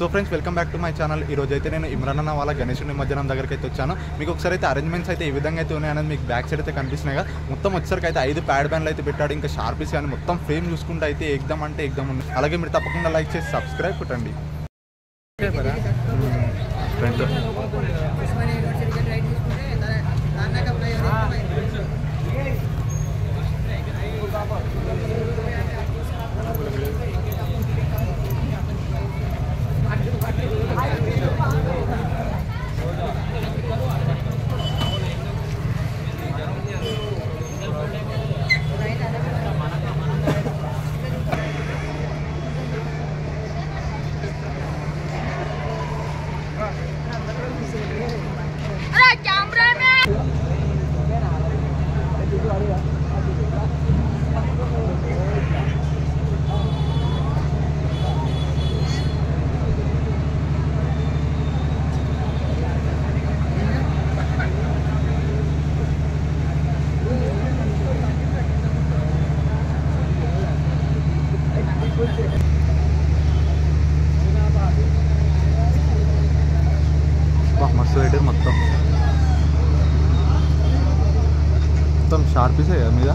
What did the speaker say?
So friends welcome back to my channel. ఈ రోజు అయితే నేను ఇమ్రాన్ అన్న వాళ్ళ గణేష్ నిమజ్జనం దగ్గరికి అయితే వచ్చాను. మీకు ఒకసారి అయితే అరేంజ్మెంట్స్ అయితే ఏ విధంగా అయితే ఉన్నాయనేది మీకు బ్యాక్ సైడ్ అయితే కనిపిస్తున్నాయి. మొత్తం వచ్చేసరికి అయితే 5 ప్యాడ్ బ్యాన్లు అయితే పెట్టాడు. ఇంకా షార్పీస్ కానీ మొత్తం ఫ్రేమ్ చూసుకుంటే అయితే ఎగ్దమ్ అంటే ఎగ్దమ్ ఉంది. అలాగే మీరు తప్పకుండా లైక్ చేసి సబ్స్క్రైబ్ కొట్టండి. ఫ్రెండ్ మస్తు అయితే మొత్తం షార్పీసే కదా మీద.